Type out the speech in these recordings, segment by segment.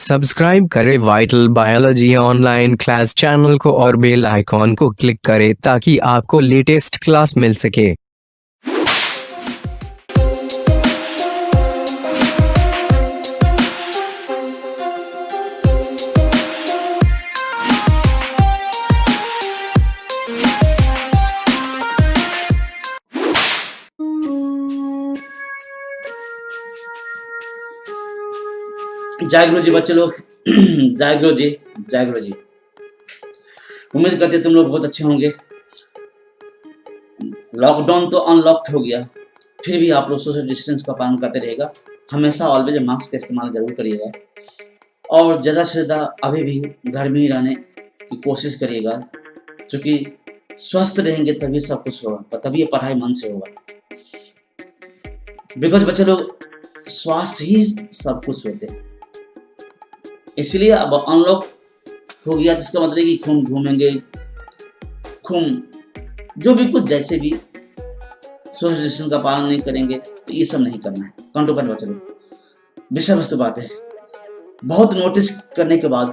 Subscribe करें vital biology online class channel को और बेल आइकॉन को क्लिक करें ताकि आपको लेटेस्ट क्लास मिल सके। जय गुरु जी बच्चे लोग। जय गुरु जी, जय गुरु जी। उम्मीद करते तुम लोग बहुत अच्छे होंगे। लॉकडाउन तो अनलॉक्ड हो गया, फिर भी आप लोग सोशल डिस्टेंस का पालन करते रहेगा। हमेशा ऑलवेज मास्क का इस्तेमाल जरूर करिएगा और ज़्यादा से ज़्यादा अभी भी घर में ही रहने की कोशिश करिएगा, क्योंकि स्वस्थ रहेंगे तभी सब कुछ होगा, तभी पढ़ाई मन से होगा। बिकॉज बच्चे लोग स्वास्थ्य ही सब कुछ होते हैं, इसलिए अब अनलॉक हो गया, जिसका मतलब है कि खूब घूमेंगे, खूब जो भी कुछ जैसे भी सोशल डिस्टेंस का पालन नहीं करेंगे तो ये सब नहीं करना है। कंट्रोल पर बच्चे लोग। विषय वस्तु बात है, बहुत नोटिस करने के बाद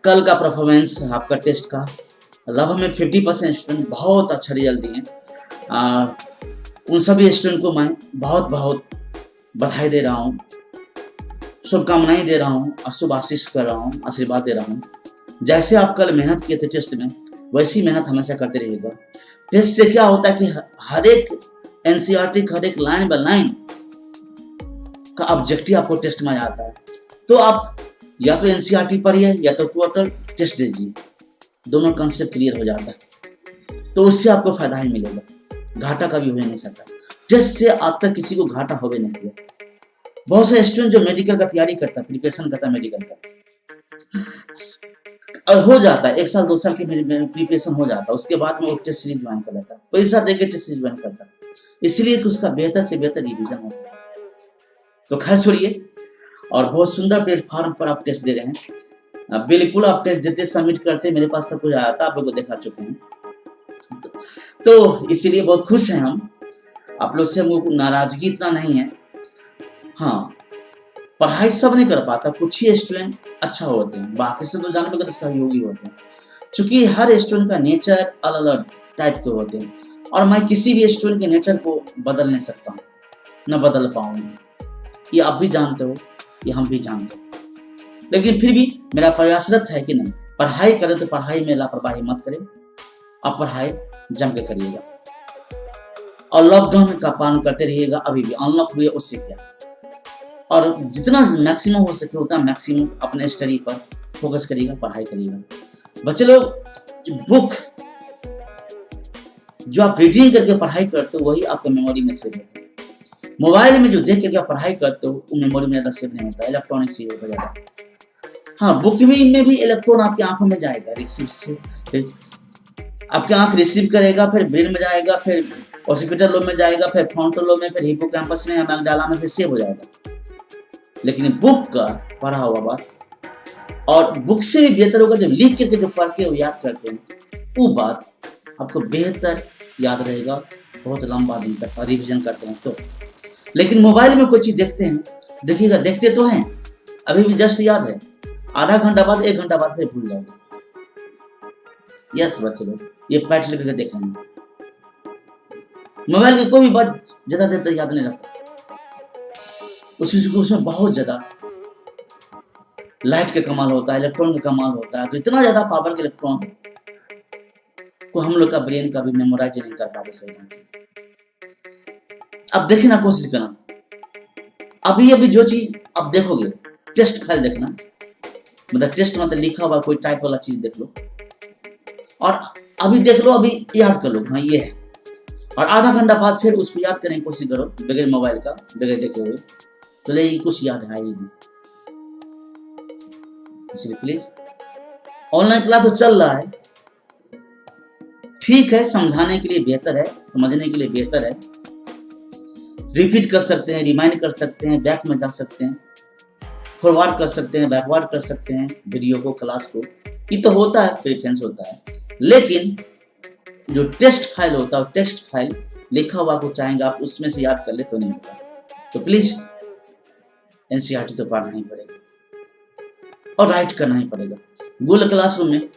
कल का परफॉर्मेंस आपका टेस्ट का लगभग में 50% स्टूडेंट बहुत अच्छा रिजल्ट दिए। उन सभी स्टूडेंट को मैं बहुत बहुत बधाई दे रहा हूँ, शुभकामनाएं दे रहा हूँ और शुभ आशीष कर रहा हूँ, आशीर्वाद दे रहा हूँ। जैसे आप कल मेहनत किए थे टेस्ट में, वैसी मेहनत हमेशा करते रहिएगा। टेस्ट से क्या होता है कि हर एक एनसीईआरटी, हर एक लाइन बाय लाइन का ऑब्जेक्टिव आपको टेस्ट में आता है। तो आप या तो एनसीईआरटी पढ़िए या तो टोटल टेस्ट दीजिए, दोनों कंसेप्ट क्लियर हो जाता है, तो उससे आपको फायदा ही मिलेगा, घाटा कभी हो नहीं सकता। टेस्ट से आज तक किसी को घाटा हो नहीं किया। बहुत से स्टूडेंट जो मेडिकल का तैयारी करता है, प्रिपरेशन करता है मेडिकल का, और हो जाता है 1 साल 2 साल की प्रिपरेशन हो जाता है, उसके बाद में वो टेस्ट सीरीज ज्वाइन कर लेता है, पैसा देकर टेस्ट सीरीज ज्वाइन करता है, इसलिए कि उसका बेहतर से बेहतर रिवीजन हो सके। तो खैर छोड़िए, और बहुत सुंदर प्लेटफॉर्म पर आप टेस्ट दे रहे हैं। बिल्कुल आप टेस्ट देते सबमिट करते, मेरे पास सब कुछ आया था, आप लोग को देखा चुके हैं, तो इसीलिए बहुत खुश हैं हम। आप लोग से नाराजगी इतना नहीं है। हाँ, पढ़ाई सब नहीं कर पाता, कुछ ही स्टूडेंट अच्छा होते हैं, बाकी से तो जानने के तो सहयोगी होते हैं, क्योंकि हर स्टूडेंट का नेचर अलग अलग टाइप के होते हैं और मैं किसी भी स्टूडेंट के नेचर को बदल नहीं सकता हूँ, न बदल पाऊंगा। ये आप भी जानते हो, ये हम भी जानते हो, लेकिन फिर भी मेरा प्रयासरत है कि नहीं, पढ़ाई करें तो पढ़ाई में लापरवाही मत करें, आप पढ़ाई जम के करिएगा और लॉकडाउन का पालन करते रहिएगा। अभी भी अनलॉक हुए उससे क्या, और जितना मैक्सिमम हो सके उतना मैक्सिमम अपने स्टडी पर फोकस करिएगा, पढ़ाई करिएगा। बच्चे लोग, बुक जो आप रीडिंग करके पढ़ाई करते हो वही आपके मेमोरी में सेव होता है। मोबाइल में जो देख करके आप पढ़ाई करते हो वो मेमोरी में ज़्यादा सेव नहीं होता, इलेक्ट्रॉनिक चीज़ों का ज़्यादा। हाँ, बुक में भी इलेक्ट्रॉन आपकी आंखों में जाएगा, रिसीव से आपकी आंख रिसीव करेगा, फिर ब्रेन में जाएगा, फिर ऑसिपिटल लोब में जाएगा, फिर फ्रंटल लोब में, फिर हिप्पोकैम्पस में, अमिगडाला में, फिर सेव हो जाएगा। लेकिन बुक का पढ़ा हुआ बात, और बुक से भी बेहतर होगा जब लिख करके जो पढ़ के वो याद करते हैं, वो बात आपको बेहतर याद रहेगा, बहुत लंबा दिन तक रिविजन करते हैं तो। लेकिन मोबाइल में कोई चीज़ देखते हैं, देखिएगा, देखते तो हैं, अभी भी जस्ट याद है, आधा घंटा बाद 1 घंटा बाद फिर भूल जाओगे। यस बच्चे लोग, ये पैट करके देख लेंगे। मोबाइल की कोई भी बात ज़्यादा देर तक याद नहीं रखता, उसमें बहुत ज़्यादा लाइट का कमाल होता है, इलेक्ट्रॉन का कमाल होता है, तो इतना ज़्यादा पावर के इलेक्ट्रॉन को हम लोग का ब्रेन का भी मेमोराइज नहीं कर पाते सही ढंग से। अब देखना, ना कोशिश करना, अभी जो चीज आप देखोगे, टेस्ट फाइल देखना, मतलब टेस्ट मतलब लिखा हुआ कोई टाइप वाला चीज देख लो और अभी देख लो, अभी याद कर लो, हाँ ये है, और आधा घंटा बाद फिर उसको याद करने की कोशिश करो बगैर मोबाइल का, बगैर देखे हुए, तो ले कुछ याद है ही नहीं। इसलिए प्लीज, ऑनलाइन क्लास तो चल रहा है, ठीक है, समझाने के लिए बेहतर है, समझने के लिए बेहतर है, रिपीट कर सकते हैं, रिमाइंड कर सकते हैं, बैक में जा सकते हैं, फॉरवर्ड कर सकते हैं, बैकवर्ड कर सकते हैं वीडियो को, क्लास को, ये तो होता है, प्रेफरेंस होता है। लेकिन जो टेस्ट फाइल होता है, टेक्स्ट फाइल लिखा हुआ को चाहेंगे आप उसमें से याद कर ले तो नहीं होगा। तो प्लीज एनसीईआरटी तो पढ़ना ही पड़ेगा। और राइट करना ही पड़ेगा। गूगल क्लासरूम में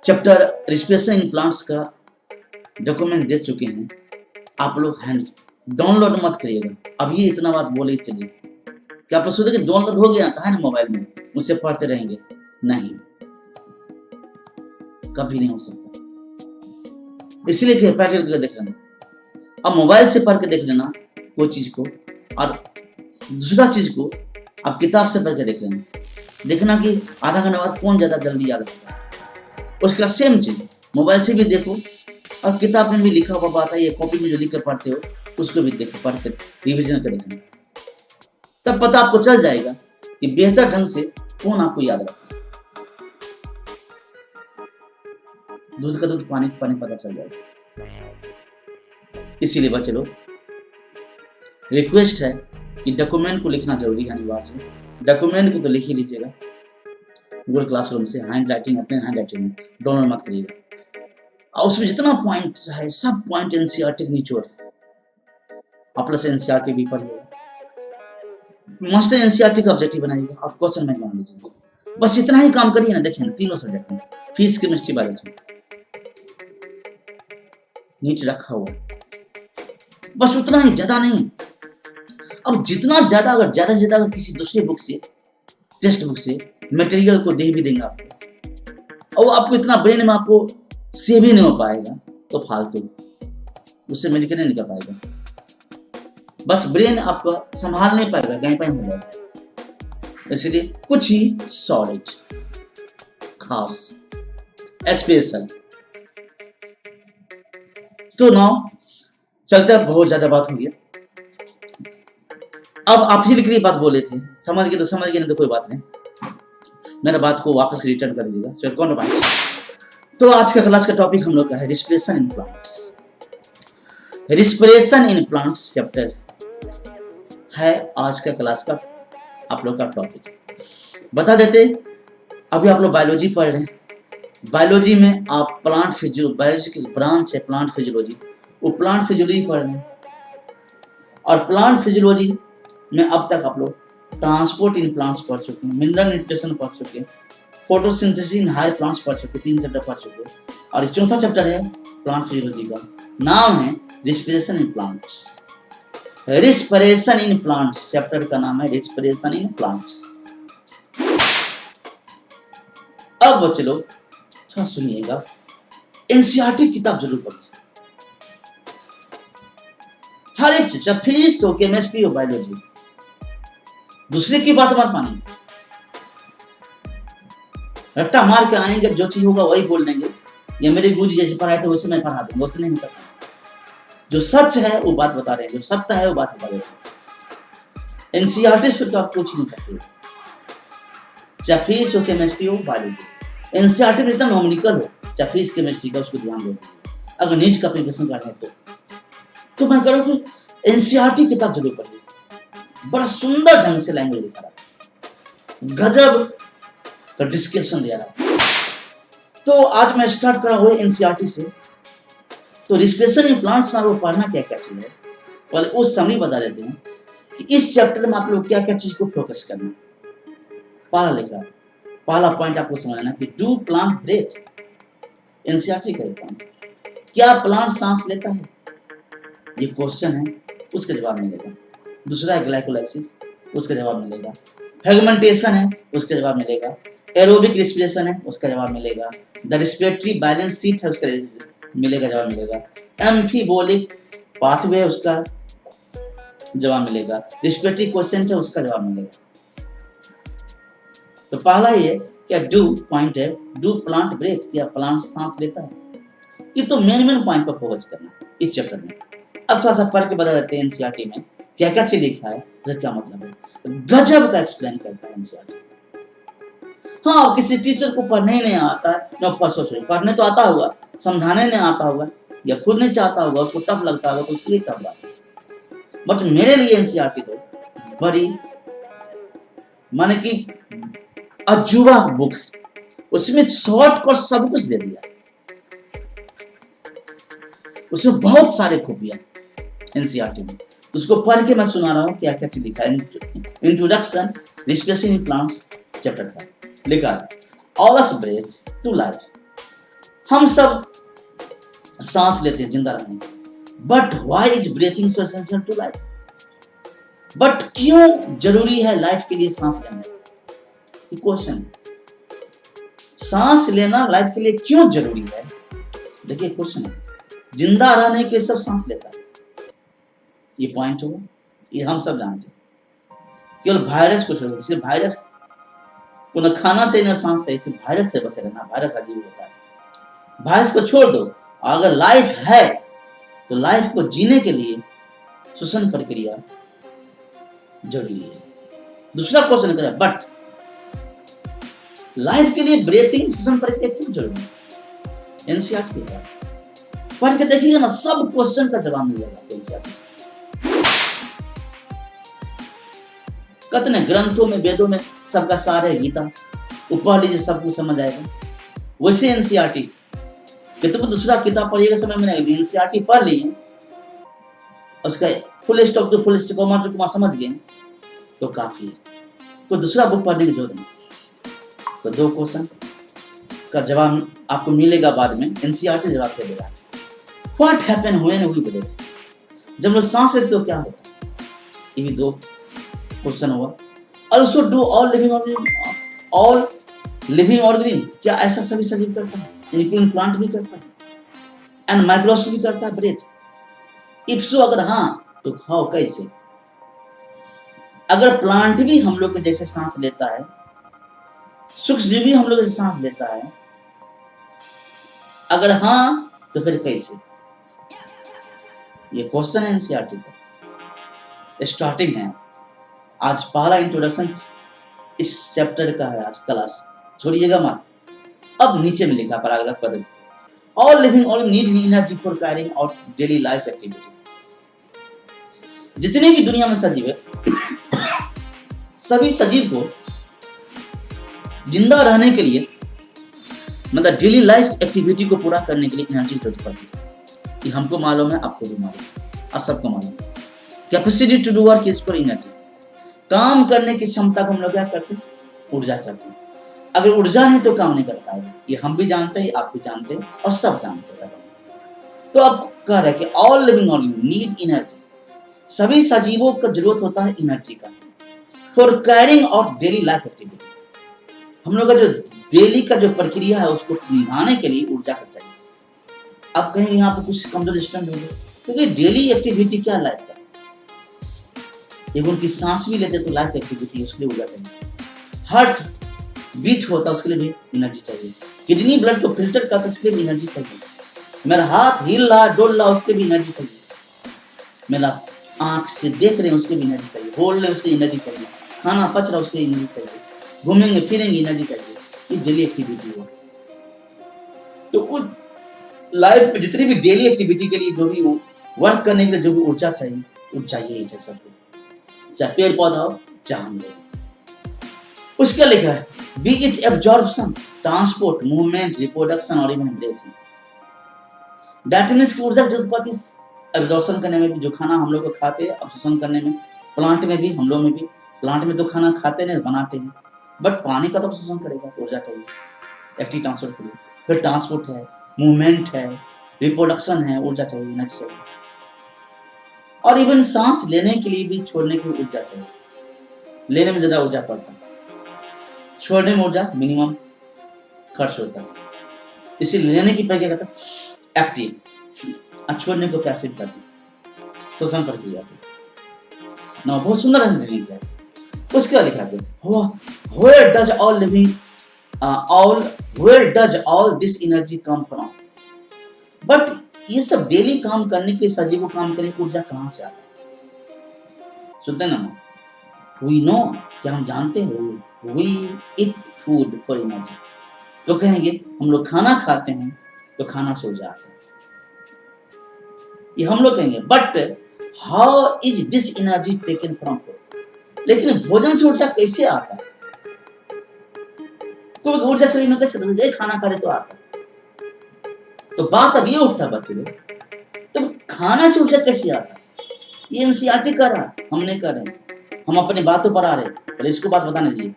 चैप्टर रिस्पिरेशन इन प्लांट्स का डॉक्यूमेंट दे चुके हैं, आप लोग हैंड डाउनलोड मत करिएगा। अभी इतना बात बोले इसलिए क्या आप लोग सोचते कि डाउनलोड हो गया था है ना मोबाइल में, उससे पढ़ते रहेंगे? नहीं, कभी नहीं हो सकता। इसलिए कि प्रैक्टिकल करके देख लेना। अब मोबाइल से पढ़ के देख लेना कोई चीज को, और दूसरा चीज को आप किताब से पढ़ के देख लेना। देखना कि आधा घंटे बाद कौन ज्यादा जल्दी याद रखता है। उसका सेम चीज मोबाइल से भी देखो और किताब में भी लिखा हुआ बात है, ये कॉपी में जो लिख कर पढ़ते हो उसको भी देखो, पढ़ के रिविजन कर देखना। तब पता आपको चल जाएगा कि बेहतर ढंग से कौन आपको याद रखता है। दूध का दूध पानी का पानी पता चल जाएगा। इसीलिए बच्चे लोग, रिक्वेस्ट है कि डॉक्यूमेंट को लिखना जरूरी है, अनिवार्य। डॉक्यूमेंट को तो लिख ही लीजिएगा गूगल क्लासरूम से, हैंड राइटिंग अपने हैंड राइटिंग में डाउनलोड मत करिएगा। और उसमें जितना पॉइंट है सब पॉइंट एनसीईआरटी के निचोड़ है। और प्लस एनसीईआरटी भी पढ़िएगा, मास्टर एनसीईआरटी का ऑब्जेक्टिव बनाइएगा और क्वेश्चन बैंक बना लीजिएगा। बस इतना ही काम करिए ना। देखिए ना, तीनों सब्जेक्ट में फिजिक्स, केमिस्ट्री, बायोलॉजी नीट रखा हुआ, बस उतना ही, ज्यादा नहीं। अब जितना ज्यादा, अगर ज्यादा से ज्यादा अगर किसी दूसरी बुक से, टेक्स्ट बुक से मटेरियल को दे भी देंगे आपको, और वो आपको इतना ब्रेन में आपको सेव ही नहीं हो पाएगा, तो फालतू, उससे मेडिकल नहीं निकल पाएगा। बस ब्रेन आपका संभाल नहीं पाएगा, गाय पाई हो जाएगा। इसलिए कुछ ही सॉलिड, खास, स्पेशल। तो नाउ चलते, अब बहुत ज्यादा बात हो गया। अब आप ही लिख रही बात बोले थे, समझ गए तो समझ गए, नहीं तो कोई बात नहीं, मेरा बात को वापस रिटर्न कर दीजिएगा। चलो कौन बात। तो आज का क्लास का टॉपिक हम लोग का है respiration in plants. Respiration in plants chapter है आज का क्लास का आप लोग का टॉपिक। बता देते, अभी आप लोग बायोलॉजी पढ़ रहे हैं, बायोलॉजी में आप प्लांट फिजियोलॉजी, बायोलॉजी की ब्रांच है प्लांट फिजियोलॉजी, वो प्लांट फिजियोलॉजी पढ़ रहे हैं। और प्लांट फिजियोलॉजी में अब तक आप लोग ट्रांसपोर्ट इन प्लांट्स पढ़ चुके हैं, मिनरल न्यूट्रिशन पढ़ चुके हैं, फोटोसिंथेसिस इन हायर प्लांट्स पढ़ चुके, 3 चैप्टर पढ़ चुके। और चौथा चैप्टर है प्लांट फिजियोलॉजी का, नाम है respiration in plants. Respiration in plants chapter का नाम है रिस्पिरेशन इन प्लांट्स। अब बच्चे लोग थोड़ा सुनिएगा, एनसीईआरटी किताब जरूर पढ़िए, हर एक चीज, फिजिक्स हो, केमिस्ट्री हो, बायोलॉजी। दूसरे की बात मत मानिए, रट्टा मार के आएंगे, जो चीज होगा वही बोल देंगे, या मेरे गुरुजी जैसे पढ़ाए थे वैसे मैं पढ़ा दूंगा, वैसे नहीं होता। जो सच है वो बात बता रहे हैं, जो सत्य है वो बात बता रहे हैं। एनसीईआरटी से आप कुछ नहीं करते, चाहे फिजिक्स हो, केमिस्ट्री हो, बायोलॉजी। एनसीईआरटी में जितना नॉमिनिकल हो, चाहे फिजिक्स, केमिस्ट्री का, उसको ध्यान दो। अगर नीट का प्रिपरेशन करना है तो मैं कह रहा हूँ कि एनसीईआरटी किताब जरूर पढ़िए, बड़ा सुंदर ढंग से लैंग्वेज लिखा रहा है, गजब का डिस्क्रिप्शन दिया रहा है। तो आज मैं स्टार्ट कर रहा हूँ एनसीईआरटी से। तो रिस्पिरेशन इन प्लांट्स में आपको पढ़ना क्या क्या चीज है, पहले उस समरी बता देते हैं कि इस चैप्टर में आप लोग क्या क्या चीज को फोकस करना। पहला लिखा, पहला पॉइंट आपको समझना कि डू प्लांट ब्रेथ, एनसीईआरटी का पॉइंट, क्या प्लांट सांस लेता है, ये क्वेश्चन है, उसका जवाब मिलेगा। दूसरा है ग्लाइकोलाइसिस, उसका जवाब मिलेगा। फ्रेगमेंटेशन है, उसका जवाब मिलेगा। एरोबिक रिस्पिरेशन है, उसका जवाब मिलेगा। द रिस्पिरेटरी बैलेंस शीट है, उसका मिलेगा, जवाब मिलेगा। एम्फीबोलिक पाथवे है, उसका जवाब मिलेगा। रिस्पिरेटरी क्वेश्चन है, उसका जवाब मिलेगा। तो पहला ये क्या डू पॉइंट है, डू प्लांट ब्रेथ, क्या प्लांट सांस लेता है। ये तो मेन पॉइंट पर फोकस करना इस चैप्टर में। अब थोड़ा सा पढ़ के बता देते हैं एनसीईआरटी में क्या क्या चीज लिखा है, इसका क्या मतलब है। गजब का एक्सप्लेन करता है एनसीईआरटी। हाँ, किसी टीचर को पढ़ने ही नहीं आता है, पढ़ने तो आता होगा, समझाने नहीं आता होगा, या खुद नहीं चाहता होगा, उसको टफ लगता होगा, तो उसके लिए टफ बात है। बट मेरे लिए एनसीईआरटी तो बड़ी माने कि अजूबा बुक है, उसमें शॉर्टकट सब कुछ दे दिया, उसमें बहुत सारे खूबियां एनसीईआरटी में। उसको पढ़ के मैं सुना रहा हूँ क्या क्या चीज लिखा है। Introduction, respiration in plants chapter 5 लिखा है all us breathe to life. हम सब सांस लेते हैं जिंदा रहने, but why is breathing so essential to life? But क्यों जरूरी है लाइफ के लिए सांस लेना? ये क्वेश्चन, सांस लेना लाइफ के लिए क्यों जरूरी है? देखिए क्वेश्चन है, जिंदा रहने के लिए सब सांस लेता है, ये पॉइंट होगा, ये हम सब जानते हैं। केवल वायरस को छोड़, सिर्फ वायरस को न खाना चाहिए ना सांस चाहिए, सिर्फ वायरस से बचे रहना, वायरस अजीब होता है। वायरस को छोड़ दो, अगर लाइफ है तो लाइफ को जीने के लिए श्वसन प्रक्रिया जरूरी है। दूसरा क्वेश्चन करें, बट लाइफ के लिए ब्रीथिंग श्वसन प्रक्रिया क्यों जरूरी है? एनसीईआरटी का पढ़ के देखिएगा ना, सब क्वेश्चन का जवाब मिल जाएगा एनसीईआरटी से। कितने ग्रंथों में, वेदों में सबका सार है गीता, वो पढ़ लीजिए सब कुछ समझ आएगा। वैसे एनसीईआरटी किताब, दूसरा किताब पढ़िएगा समझ में नहीं आएगी, एनसीईआरटी पढ़ लीजिए, उसका फुल स्टॉप जो फुल स्टॉप समझ गए तो काफी है, कोई दूसरा बुक पढ़ने की जरूरत नहीं। तो दो क्वेश्चन का जवाब आपको मिलेगा बाद में, एनसीईआरटी जवाब दे देगा। What happen when we breathe? जब लोग सांस लेते तो क्या होता है? ये भी दो क्वेश्चन हुआ। Also do all living organism, क्या ऐसा सभी सजीव करता है? इंक्लूडिंग प्लांट भी करता है, एंड माइक्रोब्स भी करता है ब्रीथ? इफ सो, अगर हाँ तो हाउ, कैसे? अगर प्लांट भी हम लोग के जैसे सांस लेता है, सूक्ष्मजीव भी हम लोग जैसे सांस लेता है, अगर हाँ तो फिर कैसे? ये क्वेश्चन है एनसीईआरटी का, स्टार्टिंग है। आज पहला इंट्रोडक्शन इस चैप्टर का है, आज क्लास छोड़िएगा मत। अब नीचे में लिखा पैराग्राफ बदल, all living all need energy for carrying out daily life activity. जितने भी दुनिया में सजीव है, सभी सजीव को जिंदा रहने के लिए, मतलब डेली लाइफ एक्टिविटी को पूरा करने के लिए एनर्जी की जरूरत पड़ती है। ये हमको मालूम है, आपको भी मालूम है, आप सबको मालूम है। Capacity to do work is for energy. काम करने की क्षमता को हम लोग क्या करते हैं? ऊर्जा कहते हैं। अगर ऊर्जा नहीं तो काम नहीं कर पाएगा, ये हम भी जानते हैं, आप भी जानते हैं, और सब जानते हैं। तो अब कह रहे हैं कि all living organism need energy, सभी सजीवों को जरूरत होता है एनर्जी का, for carrying out daily life activity. हम लोग का जो डेली का जो प्रक्रिया है उसको निभाने के लिए ऊर्जा का चाहिए। अब कहीं यहाँ पे कुछ कमजोर स्टैंड होंगे, क्योंकि डेली एक्टिविटी क्या लाइफ का, एक उनकी सांस भी लेते तो लाइफ एक्टिविटी, उसके लिए ऊर्जा चाहिए। हार्ट बीट होता है, उसके लिए भी एनर्जी चाहिए। किडनी ब्लड को फिल्टर करता है, उसके लिए भी एनर्जी चाहिए। मेरा हाथ हिल रहा डोल रहा, उसके भी एनर्जी चाहिए। मेरा आंख से देख रहे हैं, उसके भी एनर्जी चाहिए। बोल रहे उसकी एनर्जी चाहिए। खाना पच रहा, उसकी एनर्जी चाहिए। घूमेंगे फिरेंगे, एनर्जी चाहिए। ये डेली एक्टिविटी हो। तो उस लाइफ में जितनी भी डेली एक्टिविटी के लिए जो भी वर्क करने के लिए जो भी ऊर्जा चाहिए, वो चाहिए ही चाहिए सबको, चाहे पेड़ पौधा हो चाहे हम लोग। उसके लिखा है B it absorption, transport, movement, reproduction और इवन ब्रीथिंग। दैट मींस की ऊर्जा की जरूरत पड़ती है एब्जॉर्प्शन करने में भी, जो खाना हम लोग को खाते हैं, अब्जॉर्प्शन करने में। प्लांट में भी, हम लोग में भी। प्लांट में तो खाना खाते नहीं, बनाते हैं, बट पानी का तो अब्जॉर्प्शन करेगा, तो ऊर्जा चाहिए एक्टिव ट्रांसपोर्ट के लिए। फिर ट्रांसपोर्ट है, मूवमेंट है, रिप्रोडक्शन है, ऊर्जा चाहिए, एनर्जी चाहिए। और इवन सांस लेने के लिए भी, छोड़ने की ऊर्जा चाहिए। लेने में ज्यादा ऊर्जा पड़ता है, छोड़ने में ऊर्जा मिनिमम खर्च होता है। इसीलिए लेने की प्रक्रिया कहता है एक्टिव, और छोड़ने को पैसिव करती है, श्वसन प्रक्रिया ना। बहुत सुंदर है लिखा है। उसके बाद लिखा है where does all living where does all this energy come from? But ये सब डेली काम करने के, सजीव को काम करने की ऊर्जा कहां से आता है? सुनते ना, we know, क्या हम जानते हैं, we eat food for energy। तो कहेंगे हम लोग खाना खाते हैं तो खाना से ऊर्जा आता है, ये हम लोग कहेंगे। But how is this energy taken from food? लेकिन भोजन से ऊर्जा कैसे आता है? कोई ऊर्जा शरीर में कैसे, तो खाना खाते तो आता है। तो बात अब ये उठता है बच्चे लोग, तो खाना से ऊर्जा कैसे आता है? ये एनसीईआरटी कर रहा, हमने कर रहे हैं। हम अपनी बातों पर आ रहे हैं, पहले इसको बात बताने दीजिए,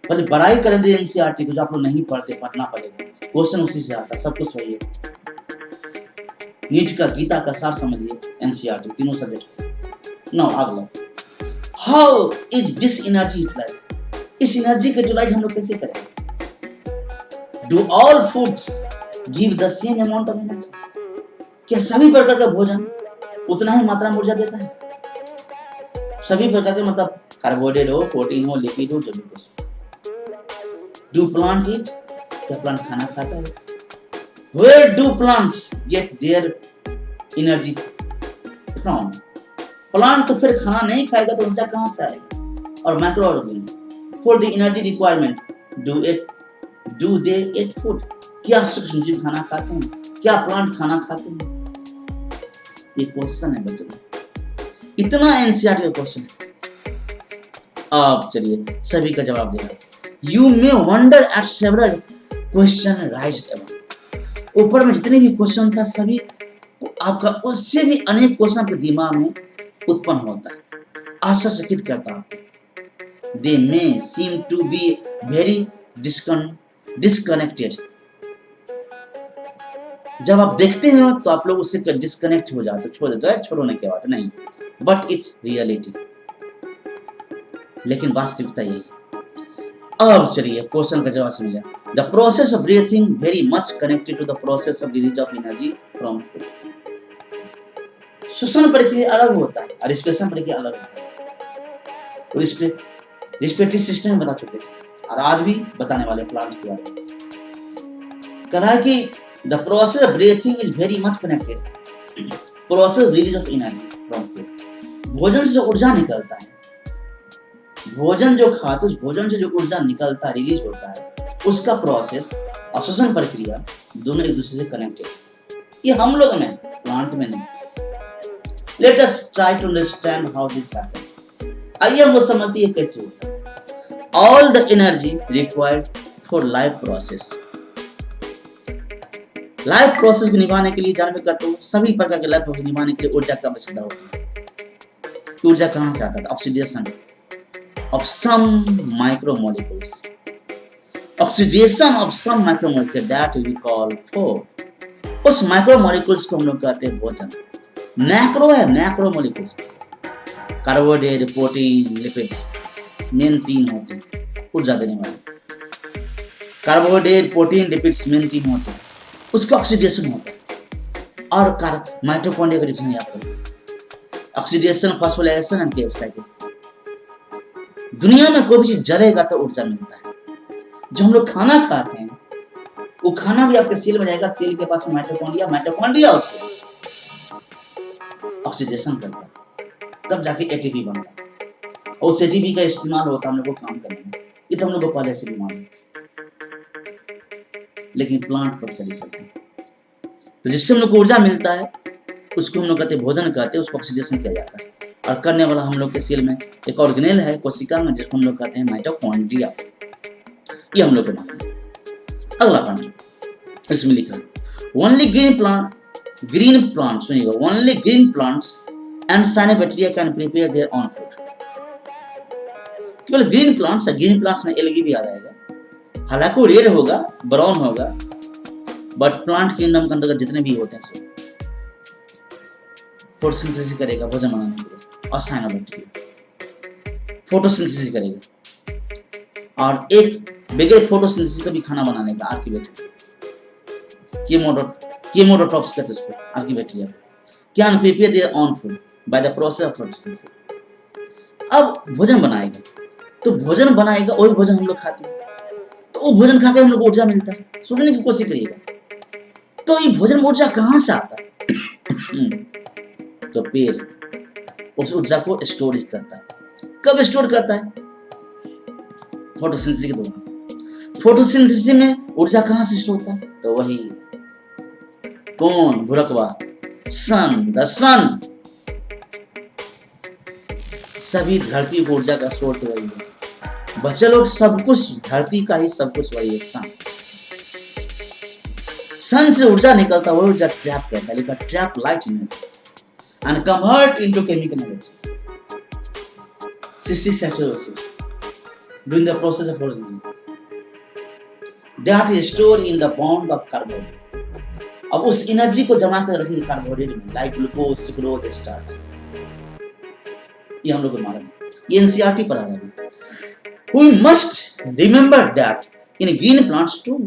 पहले बड़ाई कर दे एनसीईआरटी को, जो आप लोग नहीं पढ़ते, पढ़ना पड़ेगा, क्वेश्चन उसी से आता है, सब कुछ वही है। नीट का गीता का सार समझिए, एनसीईआरटी तीनों सब्जेक्ट। नाउ अगला, how is this energy utilise, इस एनर्जी का यूटिलाइज हम लोग कैसे करें? Do all foods give the same amount of energy, क्या सभी प्रकार का भोजन उतना ही मात्रा में ऊर्जा देता है? सभी प्रकार के मतलब कार्बोहाइड्रेट हो, प्रोटीन हो, लिपिड हो, जो भी कुछ। डू प्लांट ईट, क्या प्लांट खाना खाता है? Where do plants get their energy from, plant तो फिर खाना नहीं खाएगा तो ऊर्जा कहां से आएगी? और micro organism for the energy requirement do they eat food, क्या सूक्ष्मजीव खाना खाते हैं? क्या प्लांट खाना खाते हैं? ये क्वेश्चन है बच्चों, इतना एनसीईआरटी का क्वेश्चन है। अब चलिए सभी का जवाब देगा। You may wonder eight several question राइज्ड above, ऊपर में जितने भी क्वेश्चन था सभी आपका उससे भी अनेक क्वेश्चन के दिमाग में उत्पन्न होता है, आश्चर्यचकित करता है। They may seem to be very disconnected, जब आप देखते हैं तो आप लोग उससे डिस्कनेक्ट हो जाते, छोड़ देते हैं, छोड़ने की बात नहीं, बट इट्स रियलिटी, लेकिन वास्तविकता यही है। अब चलिए क्वेश्चन का जवाब समझिए। The process of breathing very much connected to the process of release of energy from food, श्वसन प्रक्रिया अलग होता है और रिस्पिरेशन प्रक्रिया अलग होता है। और इस पे रिस्पिरेटरी सिस्टम में बता चुके थे और आज भी बताने वाले प्लांट के बारे में। कहा कि the process of breathing is very much connected process release of energy from food, भोजन से जो ऊर्जा निकलता है, भोजन जो खाते उस भोजन से जो ऊर्जा निकलता है, रिलीज होता है, उसका प्रोसेस और श्वसन प्रक्रिया दोनों एक दूसरे से कनेक्टेड। ये हम लोग में, प्लांट में नहीं। Let us try to understand how this happen, आइए हम समझते हैं कैसे होता है। All the energy required for life process, life process को निभाने के लिए जानवर का तो सभी प्रकार के लाइफ प्रोसेस निभाने के लिए ऊर्जा की आवश्यकता होती है। ऊर्जा कहां से आता है? Oxidation of some micromolecules, oxidation of some macromolecules that we call food, उस माइक्रोमोलिक्यूल्स को हम लोग कहते हैं भोजन। मैक्रो है, macromolecules carbohydrate, protein, lipids, main तीन होते हैं ऊर्जा देने वाले। कार्बोहाइड्रेट, प्रोटीन, लिपिड्स मेन तीन होते हैं, उसका ऑक्सीडेशन होता है। और माइटोकॉन्ड्रिया का रिएक्शन याद करो, oxidation, phosphorylation and cave cycle. दुनिया में कोई भी चीज जलेगा तो ऊर्जा मिलता है। जो हम लोग खाना खाते हैं वो खाना भी आपके सेल में जाएगा, सेल के पास में माइटोकॉन्ड्रिया उसको ऑक्सीडेशन करता है, तब जाके एटीपी बनता है। और उस एटीपी का इस्तेमाल होता है हम लोग को काम करने में। ये तो हम लोग को पहले से भी मालूम, लेकिन प्लांट पर चली चलती है। तो जिससे हम लोग को ऊर्जा मिलता है उसको हम लोग कहते हैं भोजन कहते हैं, उसको ऑक्सीडेशन किया जाता है। और करने वाला हम लोग के सेल में एक ऑर्गेनेल है, कोशिका में, जिसको हम लोग कहते हैं माइटोकॉन्ड्रिया। ये हम लोग को मालूम है। अगला पॉइंट इसमें लिखा है ओनली ग्रीन प्लांट, सुनिएगा, only green plants and cyanobacteria can prepare their own food. केवल ग्रीन प्लांट्स है, ग्रीन प्लांट्स में एलगी भी आ जाएगा, हालांकि रेड होगा, ब्राउन होगा, बट प्लांट किंगडम के अंतर्गत जितने भी होते हैं सब फोटोसिंथेसिस करेगा भोजन बनाने के लिए। और साइनोबैक्टीरिया फोटोसिंथेसिस करेगा, और एक बगैर फोटोसिंथेसिस का भी खाना बनाने का आर्किबैक्टीरिया, केमोडोट्रॉप्स कहते हैं उसको, archaebacteria can prepare their own food by the process of photosynthesis. अब भोजन बनाएगा, तो भोजन बनाएगा वही भोजन हम लोग खाते हैं, तो वो भोजन खाकर हम लोग को ऊर्जा मिलता है। सुनने की कोशिश करिएगा, तो ये भोजन में ऊर्जा कहां से आता है? तो पेड़ उस ऊर्जा को स्टोरेज करता है। कब स्टोर करता है? फोटोसिंथेसिस के दौरान। फोटोसिंथेसिस में ऊर्जा कहां से स्टोर होता है? तो वही कौन? भुरकवा, सन, द सन। सभी धरती को ऊर्जा का स्रोत वही है। बच्चे लोग, सब कुछ धरती का ही सब कुछ वही है, सन। सन से ऊर्जा निकलता, वही ऊर्जा ट्रैप करता है, लिखा trap light energy and convert into chemical energy। cystosatosis during the process of photosynthesis that is stored in the bond of carbohydrate. अब उस एनर्जी को जमा कर रखेंगे कार्बोहाइड्रेट में, लाइक ग्लूकोज, सुक्रोज, स्टार्च। ये हम लोग को मालूम है, ये एनसीईआरटी पर आ रहा है। We must remember that in green plants too.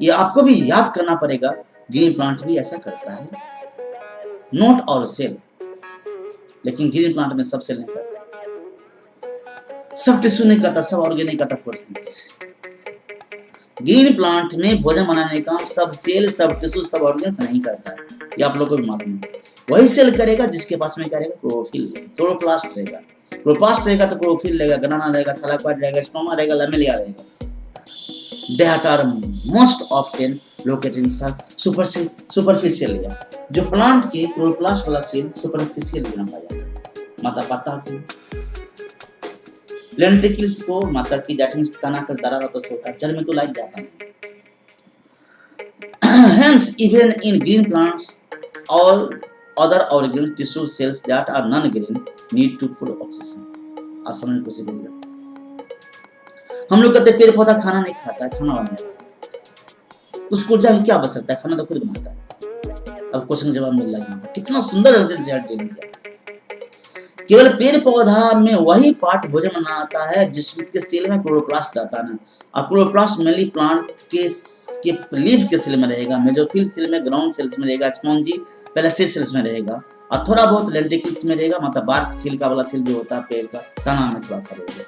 ये आपको भी याद करना पड़ेगा, ग्रीन प्लांट भी ऐसा करता है। नॉट ऑल सेल, लेकिन ग्रीन प्लांट में सब सेल नहीं करता, सब टिश्यू नहीं करता, सब ऑर्गेन नहीं करता फोटोसिंथेसिस। ग्रीन प्लांट में भोजन बनाने का काम सब सेल, सब टिश्यू, सब ऑर्गेन्स नहीं करता है, ये आप लोगों को भी मालूम है। वही सेल करेगा जिसके पास में करेगा क्लोरोफिल, क्लोरोप्लास्ट रहेगा। क्लोरोप्लास्ट रहेगा तो क्लोरोफिल रहेगा, ग्राना रहेगा, थैलाकोइड रहेगा, स्टोमा रहेगा, लैमेलिया रहेगा। That are most often located in superficial layer. जो प्लांट के क्लोरोप्लास्ट वाला सेल सुपरफिशियल लेयर में पाया जाता है। माता पता को, लेंटिकल्स को माता की दैट मींस तना का दरार तो होता है, जड़ में तो लाइट जाता है। Hence even in green plants all other organs, tissue, cells that are non-green need to full oxygen. आप समझने की कोशिश करिएगा। हम लोग कहते हैं पेड़ पौधा खाना नहीं खाता है, खाना बनाता है, उसको जाके क्या बच सकता है, खाना तो खुद बनाता है। अब क्वेश्चन जवाब मिल रहा है यहाँ पर, कितना सुंदर ट्रेनिंग किया। केवल पेड़ पौधा में वही पार्ट भोजन बनाता है जिसके सेल में क्लोरोप्लास्ट रहता है ना, और क्लोरोप्लास्ट मेनली प्लांट के लीफ के सेल में रहेगा, मेसोफिल सेल में, ग्राउंड सेल्स में रहेगा, स्पॉन्जी पैलेसेड सेल्स में रहेगा, और थोड़ा बहुत लेंटिकल्स में रहेगा, मतलब बार्क छिलका वाला सेल जो होता है पेड़ का, तना में थोड़ा सा रहेगा।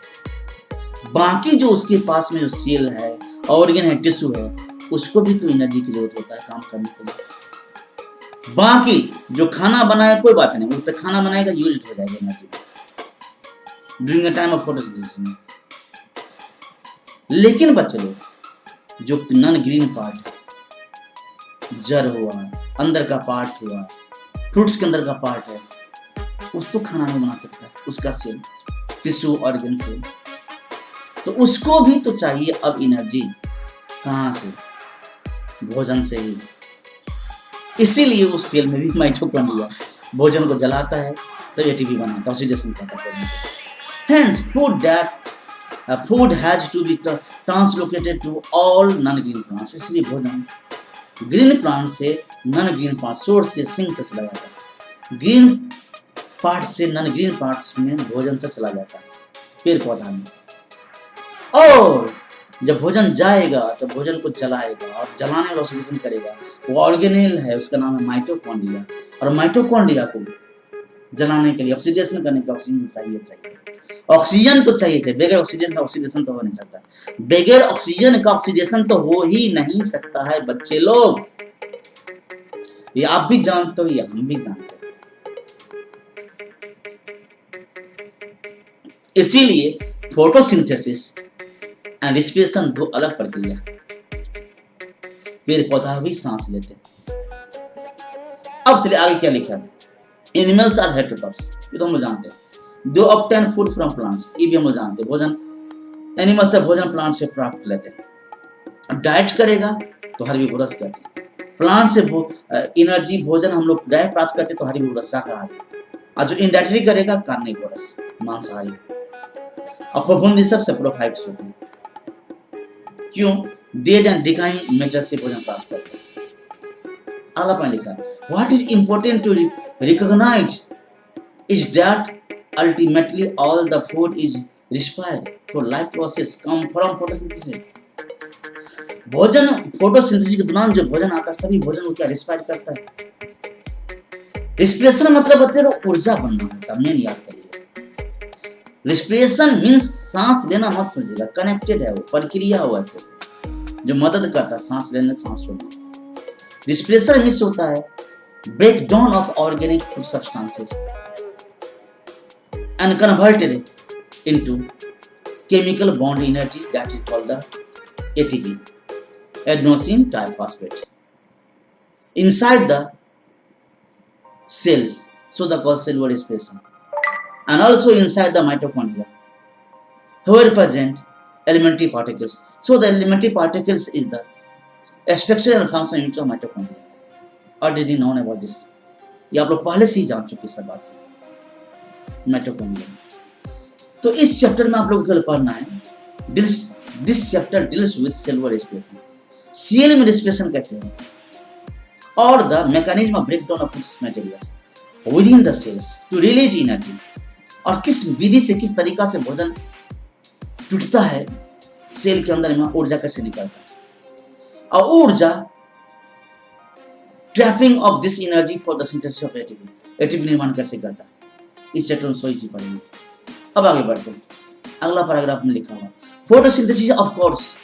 बाकी जो उसके पास में जो सेल है, ऑर्गन है, टिश्यू है, उसको भी तो एनर्जी की जरूरत होता है काम करने के लिए। बाकी जो खाना बनाए कोई बात नहीं, वो तो खाना बनाएगा यूज हो जाएगा energy during the time of photosynthesis में। लेकिन बच्चे लोग जो नॉन ग्रीन पार्ट है, जड़ हुआ, अंदर का पार्ट हुआ, फ्रूट्स के अंदर का पार्ट है, उसको खाना नहीं बना सकता, उसका सेल, टिश्यू, ऑर्गन सेल, तो उसको भी तो चाहिए अब एनर्जी। कहां से? भोजन से ही। इसीलिए उस सेल में भी माइटोकॉन्ड्रिया भोजन को जलाता है, तो एटीपी बनाता है, ऑक्सीडेशन करता है। Hence food has to be translocated to all non-green plants. इसलिए भोजन ग्रीन प्लांट से नॉन ग्रीन प्लांट, सोर्स से सिंक तक चला जाता है, ग्रीन पार्ट से नॉन ग्रीन पार्ट्स में भोजन सब चला जाता है पेड़ पौधा में। और जब भोजन जाएगा तो भोजन को जलाएगा, और जलाने वाला ऑक्सीडेशन करेगा, वो ऑर्गेनेल है, उसका नाम है माइटोकॉन्ड्रिया। और माइटोकॉन्ड्रिया को जलाने के लिए, ऑक्सीडेशन करने के ऑक्सीजन चाहिए। ऑक्सीजन तो चाहिए, बगैर ऑक्सीजन का ऑक्सीडेशन तो हो नहीं सकता, बगैर ऑक्सीजन का ऑक्सीडेशन तो हो ही नहीं सकता है बच्चे लोग। ये आप भी जानते हो, ये हम भी जानते हैं। इसीलिए फोटोसिंथेसिस एंड रिस्पिरेशन दो अलग प्रक्रिया। पेड़ पौधा भी सांस लेते हैं। अब चलिए आगे क्या लिखा है, एनिमल्स आर हेटेरोट्रॉफ्स, ये तो हम लोग जानते हैं। दो ऑब्टेन फूड फ्रॉम प्लांट्स, ये भी हम लोग जानते हैं। भोजन एनिमल से भोजन प्लांट से प्राप्त लेते हैं। डाइट करेगा तो हर्बीवोरस कहते हैं। प्लांट से एनर्जी भोजन हम लोग डाइट प्राप्त करते हैं तो हर्बीवोरस शाकाहारी, और जो इनडायरेक्टली करेगा कार्निवोरस मांसाहारी। और फफूंदी सब सेप्रोफाइट्स होते हैं। क्यों? डेड एंड डिकाइंग मैटर से भोजन प्राप्त करते हैं। अगला पॉइंट लिखा है, what is important to recognise is that ultimately all the food is required for life process come from photosynthesis. भोजन फोटोसिंथेसिस के दौरान जो भोजन आता है, सभी भोजन को क्या रिक्वायर करता है? रिस्पिरेशन मतलब बच्चे लोग ऊर्जा बनना होता है, मेन याद करिएगा। रिस्पिरेशन मीन्स सांस लेना मत समझिएगा, कनेक्टेड है, वो प्रक्रिया हुआ है जो मदद करता है सांस लेने, सांस छोड़ने। रिस्पिरेशन मीन्स होता है break down of organic food substances and converted into chemical bond energy that is called the ATP, adenosine triphosphate, inside the cells, so the called cellular respiration, and also inside the mitochondria where present elementary particles. So the elementary particles is the structure and function unit of mitochondria. Already known about this, ये आप लोग पहले से ही जान चुके सब बात से। माइटोकॉन्ड्रिया तो इस चैप्टर में आप लोग को कल पढ़ना है, this chapter deals with cell respiration, cell में रेस्पिरेशन कैसे होता है, और the mechanism of breakdown of food materials within the cells to release energy, और किस विधि से, किस तरीका से भोजन टूटता है सेल के अंदर में, ऊर्जा कैसे निकलता है, और ऊर्जा trapping of this energy for the synthesis of ATP, ATP निर्माण कैसे करता है, इस चैप्टर में सोई चीज पढ़ेंगे। अब आगे बढ़ते हैं, अगला पैराग्राफ में लिखा हुआ photosynthesis of course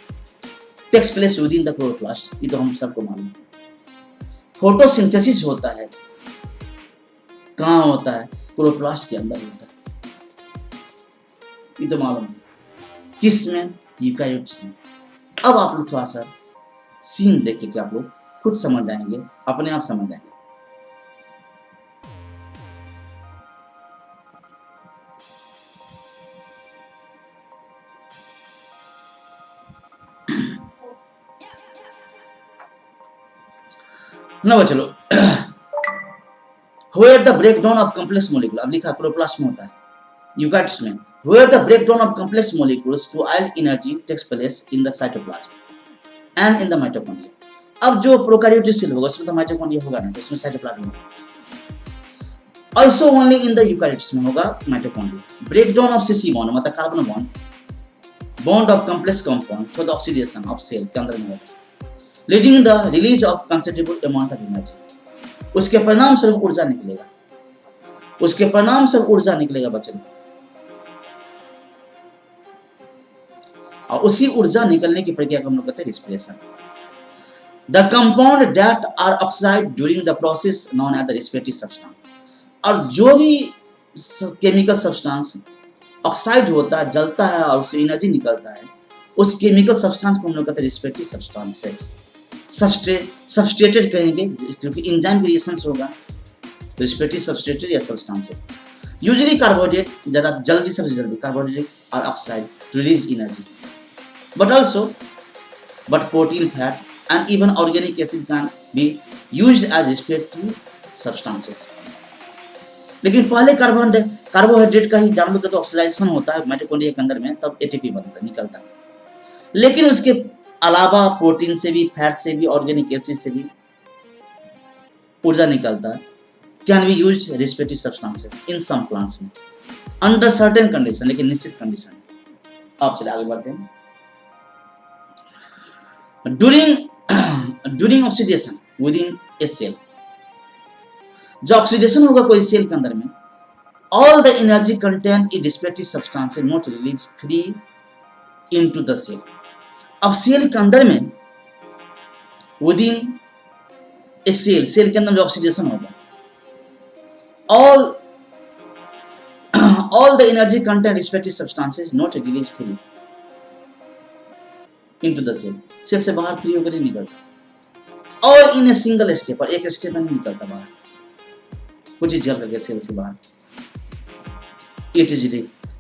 takes place within the chloroplast, ये तो हम सबको मालूम है। फोटोसिंथेसिस होता है, कहाँ होता है, क्लोरोप्लास्ट के अंदर होता है, ये तो मालूम है। किस में, यूकैरियोट्स में। अब आप लोग थोड़ा सा सीन देख के आप लोग खुद समझ जाएंगे, अपने आप समझ जाएंगे। ना चलो, where the breakdown of complex molecule, अब लिखा क्लोरोप्लास्ट में होता है, यूकैरियोट्स में where the breakdown of complex molecules to yield energy takes place in the cytoplasm and in the mitochondria। अब जो प्रोकैरियोटिक सेल होगा उसमें तो माइटोकॉन्ड्रिया होगा ना, तो उसमें साइटोप्लाज्म होगा। also only in the eukaryotes में होगा mitochondria. breakdown of cis bond मतलब carbon bond of complex compound for the oxidation of cell के अंदर में होगा, leading the release of considerable amount of energy। उसके परिणाम स्वरूप ऊर्जा निकलेगा, उसके परिणाम स्वरूप ऊर्जा निकलेगा बच्चों, और उसी ऊर्जा निकलने की प्रक्रिया को हम लोग कहते हैं respiration. The compound that are oxide during the process known as the respiratory substance, और जो भी केमिकल सब्सटेंस ऑक्साइड होता है, जलता है और उससे एनर्जी निकलता है, उस केमिकल सब्सटेंस को हम लोग कहते हैं रेस्पिरेटरी सब्सटेंसेस। सबस्ट्रेटेड कहेंगे क्योंकि एंजाइम रिएक्शंस होगा, रेस्पिरेटरी सबस्ट्रेटेड या सब्सटेंसेस। यूजुअली कार्बोहाइड्रेट ज्यादा जल्दी, सबसे जल्दी कार्बोहाइड्रेट और oxide to release energy, but protein, fat and even organic acid can be used as respiratory substances। लेकिन पहले कार्बोहाइड्रेट का ही जानवर का तो ऑक्सीडाइजेशन होता है माइटोकॉन्ड्रिया के अंदर में, तब एटीपी बनता निकलता है। लेकिन उसके अलावा प्रोटीन से भी, फैट से भी, ऑर्गेनिक एसिड से भी ऊर्जा निकलता है। Can be used respiratory substances in some plants में अंडर सर्टेन कंडीशन, लेकिन निश्चित कंडीशन। आप चले आगे बढ़ते हैं। During oxidation within a cell, जो ऑक्सीडेशन होगा कोई सेल के अंदर में, all the energy contained in respiratory substances not released free into the cell। अब सेल के अंदर में within a cell, सेल के अंदर जो ऑक्सीडेशन होगा, all the energy contained in respiratory substances not released free into the cell, cell से बाहर फ्री होकर नहीं निकलता, और इन ए सिंगल स्टेप, और एक स्टेप में नहीं निकलता बाहर, कुछ ही जल करके सेल से बाहर। It is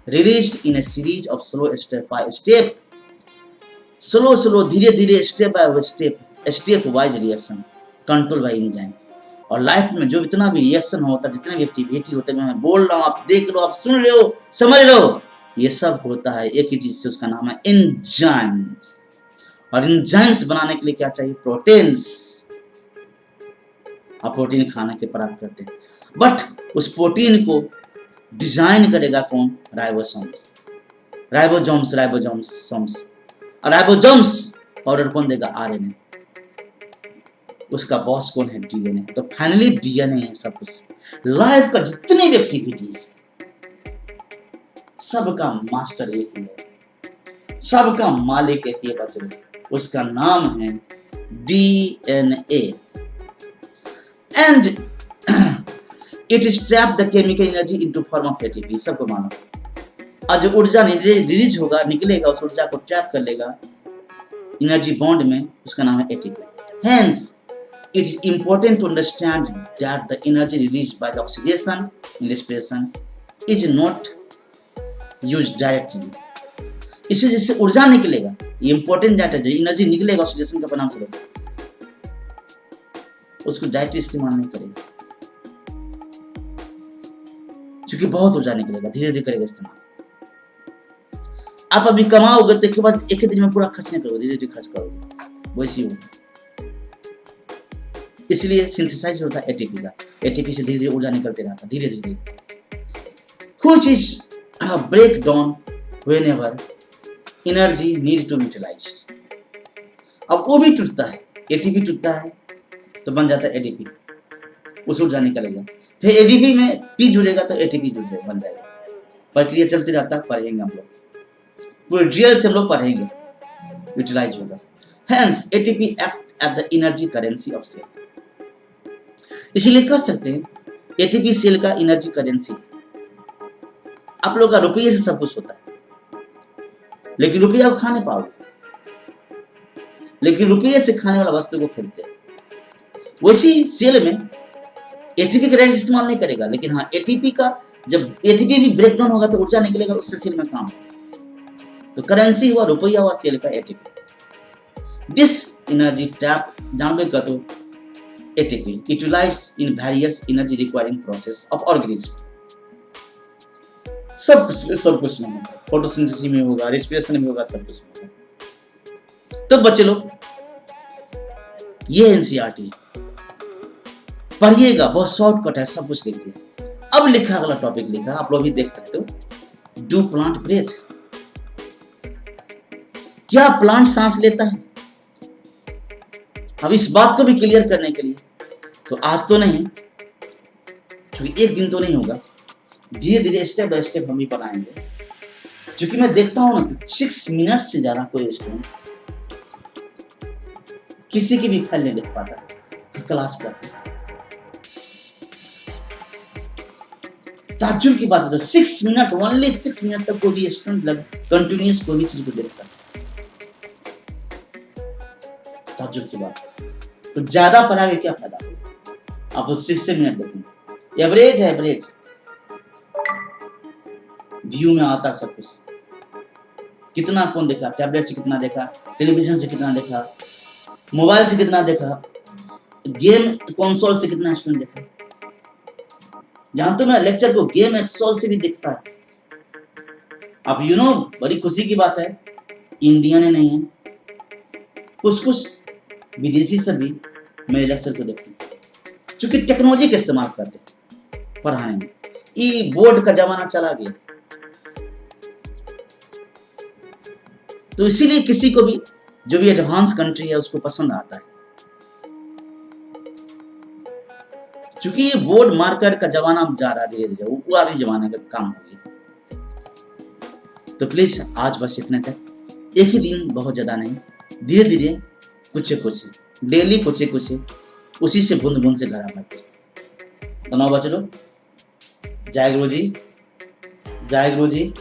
released in A series of slow step by step, slow धीरे धीरे, step by step wise reaction control by enzyme. और लाइफ में जो इतना भी रिएक्शन होता है, जितने भी एक्टिविटी होते हैं, मैं बोल रहा हूँ, आप देख लो, आप सुन रहे हो, समझ रहे हो, ये सब होता है एक ही चीज से, उसका नाम है एंजाइम्स। और एंजाइम्स बनाने के लिए क्या चाहिए, प्रोटीन्स। आप प्रोटीन खाने के प्राप्त करते हैं, बट उस प्रोटीन को डिजाइन करेगा कौन, राइबोसोम्स। और राइबोसोम्स ऑर्डर कौन देगा, आरएनए। उसका बॉस कौन है, डीएनए। तो फाइनली डीएनए है सब कुछ। लाइफ का जितने भी एक्टिविटीज, सबका मास्टर एक ही है, सबका मालिक एक ही है बच्चों, उसका नाम है DNA. And it is trap the chemical energy into form of ATP, सबको मालूम। और जो ऊर्जा रिलीज होगा, निकलेगा, उस ऊर्जा को ट्रैप कर लेगा एनर्जी बॉन्ड में, उसका नाम है ATP. Hence it is important to understand that the energy released by the oxidation in respiration is not used directly। इससे जिससे ऊर्जा निकलेगा, ये इंपॉर्टेंट डाटा, जो एनर्जी निकलेगा ऑक्सीडेशन के परिणाम से, उसको डायरेक्टली इस्तेमाल नहीं करेगा, क्योंकि बहुत ऊर्जा निकलेगा, धीरे धीरे करेगा इस्तेमाल। आप अभी कमाओगे तो एक बाद एक ही दिन में पूरा खर्च नहीं करोगे, धीरे धीरे खर्च करोगे, वैसी होगा। इसलिए सिंथेसाइज होता है एटीपी का, एटीपी से धीरे धीरे ऊर्जा निकलते रहता है, धीरे धीरे which is break down whenever energy need to utilised. अब वो भी टूटता है, एटीपी टूटता है तो बन जाता है एडीपी, उस ऊर्जा निकलेगा, फिर एडीपी में पी जुड़ेगा तो एटीपी जुड़ेगा, बन जाएगा। प्रक्रिया चलती रहता है, पढ़ेंगे हम लोग पूरे डिटेल से, हम लोग पढ़ेंगे, यूटिलाइज होगा। Hence ATP act at the energy currency of cell. इसीलिए कह सकते हैं एटीपी सेल का एनर्जी करेंसी। आप लोग का रुपये से सब कुछ होता है, लेकिन रुपया आप खा नहीं पाओगे, लेकिन रुपये से खाने वाला वस्तु को खरीदते हैं। वैसी सेल में एटीपी का करेंट इस्तेमाल नहीं करेगा, लेकिन हाँ एटीपी का जब एटीपी भी ब्रेकडाउन होगा तो ऊर्जा निकलेगा, उससे सेल में काम होगा। तो करेंसी हुआ, रुपया हुआ सेल का एटीपी। दिस एनर्जी टैप जानबे का तो ATP utilised in various energy requiring process of organism. सब कुछ में होगा, फोटोसिंथेसिस में होगा, रेस्पिरेशन में होगा, सब कुछ में होगा। तो बच्चे लोग ये एनसीईआरटी पढ़िएगा, बहुत शॉर्टकट है, सब कुछ लिख दिया। अब लिखा अगला टॉपिक लिखा, आप लोग भी देख सकते हो, डू प्लांट ब्रेथ। क्या प्लांट सांस लेता है? अब इस बात को भी क्लियर करने के लिए, तो आज तो नहीं, क्योंकि एक दिन तो नहीं होगा, धीरे धीरे स्टेप बाय स्टेप हम ही बनाएंगे। क्योंकि मैं देखता हूं ना 6 मिनट से ज्यादा कोई स्टूडेंट किसी की भी फाइल नहीं लिख पाता क्लास का। ताज्जुब की बात है, तो 6 मिनट, ओनली 6 मिनट तक कोई भी स्टूडेंट कंटिन्यूअस कोई भी चीज को देखता है, ताज्जुब की बात है। तो ज्यादा पढ़ा के क्या फायदा, आप तो 6 मिनट देखेंगे, एवरेज है, एवरेज व्यू में आता सब कुछ। कितना कौन देखा, टैबलेट से कितना देखा, टेलीविजन से कितना देखा, मोबाइल से कितना देखा, गेम कंसोल से कितना स्टूडेंट देखा। जानते हो मैं लेक्चर को गेम कंसोल से भी देखता है। अब यू नो बड़ी खुशी की बात है, इंडिया ने नहीं है, कुछ विदेशी से भी मेरे लेक्चर को देखते हैं, क्योंकि टेक्नोलॉजी का इस्तेमाल करते हैं पढ़ाने में। ई बोर्ड का जमाना चला गया, तो इसीलिए किसी को भी जो भी एडवांस कंट्री है उसको पसंद आता है, क्योंकि ये बोर्ड मार्कर का जमाना अब जा रहा है धीरे धीरे, वो आदि जमाने का काम हो गया। तो प्लीज आज बस इतने तक, एक ही दिन बहुत ज्यादा नहीं, धीरे धीरे कुछ डेली कुछ उसी से बूंद बूंद से घड़ा भरते। तो नौ बच्चों, जय गुरु जी, जय गुरु जी।